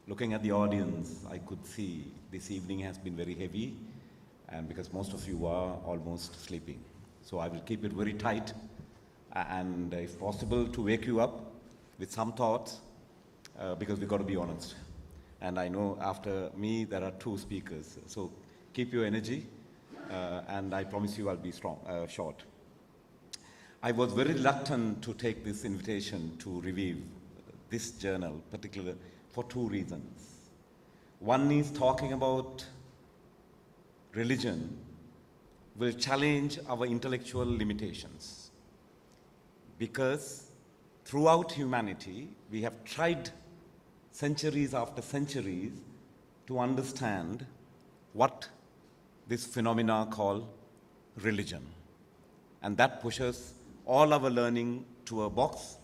Looking at the audience, I could see this evening has been very heavy, and because most of you are almost sleeping. So I will keep it very tight, and if possible, to wake you up with some thoughts, because we've got to be honest. And I know after me, there are two speakers. So keep your energy, and I promise you I'll be short. I was very reluctant to take this invitation to review this journal, particularly for two reasons. One is talking about religion will challenge our intellectual limitations, because throughout humanity, we have tried centuries after centuries to understand what this phenomena called religion. And that pushes all our learning to a box,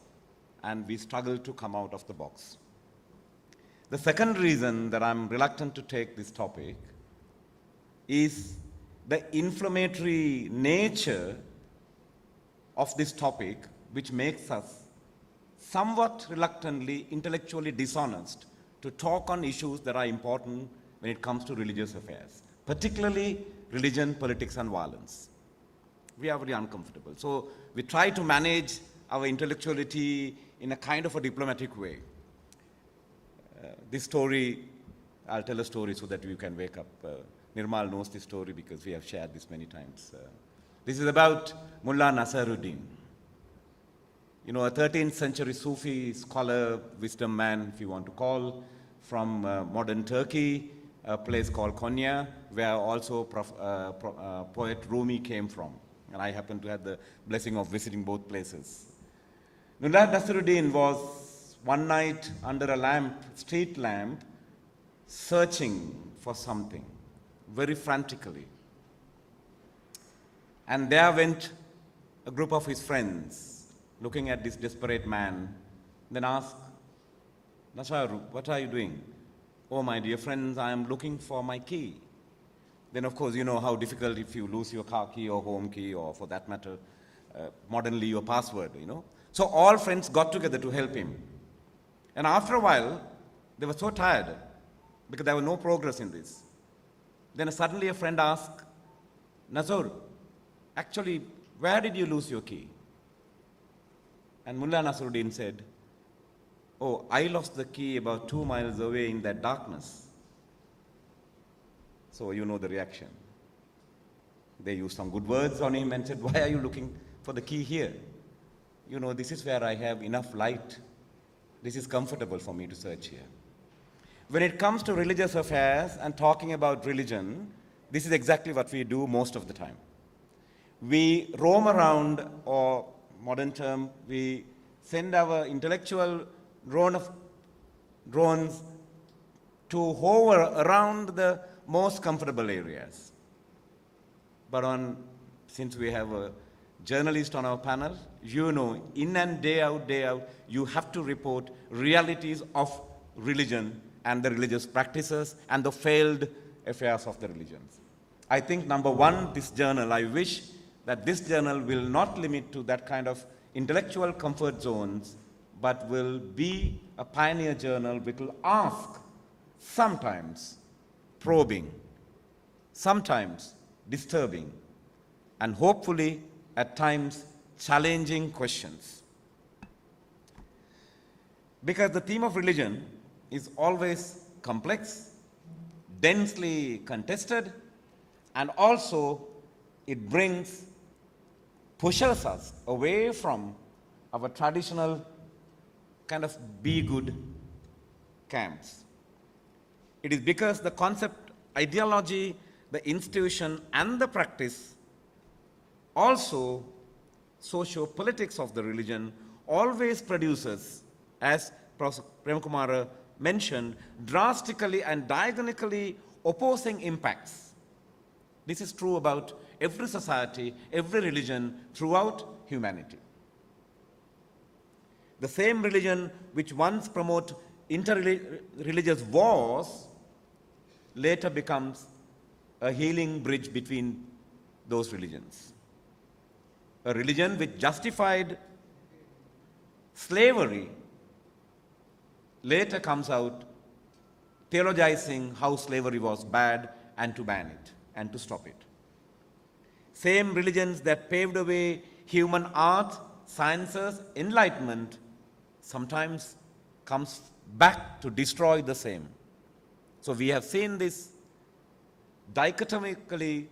and we struggle to come out of the box. The second reason that I'm reluctant to take this topic is the inflammatory nature of this topic, which makes us somewhat reluctantly intellectually dishonest to talk on issues that are important when it comes to religious affairs, particularly religion, politics, and violence. We are very uncomfortable. So we try to manage our intellectuality in a kind of a diplomatic way. This story, I'll tell a story so that you can wake up. Nirmal knows this story because we have shared this many times. This is about Mullah Nasaruddin. You know, a 13th century Sufi scholar, wisdom man, if you want to call, from modern Turkey, a place called Konya, where also poet Rumi came from. And I happened to have the blessing of visiting both places. Mullah Nasaruddin was one night under a lamp, street lamp, searching for something very frantically. And there went a group of his friends looking at this desperate man, then asked, "Nasaru, what are you doing?" "Oh, my dear friends, I am looking for my key." Then, of course, you know how difficult if you lose your car key or home key, or for that matter, modernly your password, you know. So all friends got together to help him. And after a while, they were so tired because there was no progress in this. Then suddenly a friend asked, "Nazar, actually, where did you lose your key?" And Mullah Nasruddin said, "Oh, I lost the key about 2 miles away in that darkness." So you know the reaction. They used some good words on him and said, "Why are you looking for the key here? You know, this is where I have enough light. This is comfortable for me to search here." When it comes to religious affairs and talking about religion, this is exactly what we do most of the time. We roam around, or modern term, we send our intellectual drones to hover around the most comfortable areas. But since we have a journalist on our panel, you know, in and day out, you have to report realities of religion and the religious practices and the failed affairs of the religions. I think, number one, this journal, I wish that this journal will not limit to that kind of intellectual comfort zones, but will be a pioneer journal which will ask, sometimes probing, sometimes disturbing, and hopefully at times challenging questions. Because the theme of religion is always complex, densely contested, and also it pushes us away from our traditional kind of be good camps. It is because the concept, ideology, the institution, and the practice, also socio-politics of the religion, always produces, as Professor Premkumara mentioned, drastically and diagonically opposing impacts. This is true about every society, every religion throughout humanity. The same religion which once promoted interreligious wars later becomes a healing bridge between those religions. A religion which justified slavery later comes out theologizing how slavery was bad and to ban it and to stop it. Same religions that paved the way human art, sciences, enlightenment sometimes comes back to destroy the same. So we have seen this dichotomically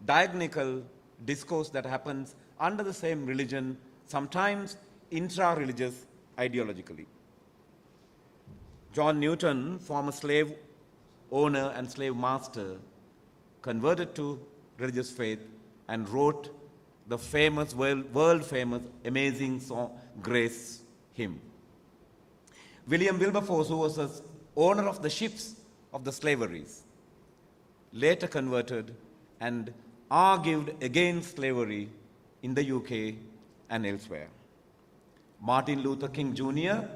diagonal discourse that happens under the same religion, sometimes intra-religious ideologically. John Newton, former slave owner and slave master, converted to religious faith and wrote the famous, world famous, amazing song, Grace hymn. William Wilberforce, who was the owner of the ships of the slaveries, later converted and argued against slavery in the UK and elsewhere. Martin Luther King Jr.,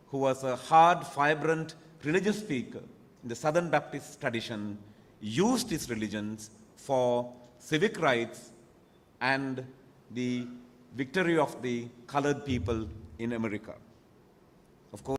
who was a hard, vibrant religious speaker in the Southern Baptist tradition, used his religions for civic rights and the victory of the colored people in America. Of course,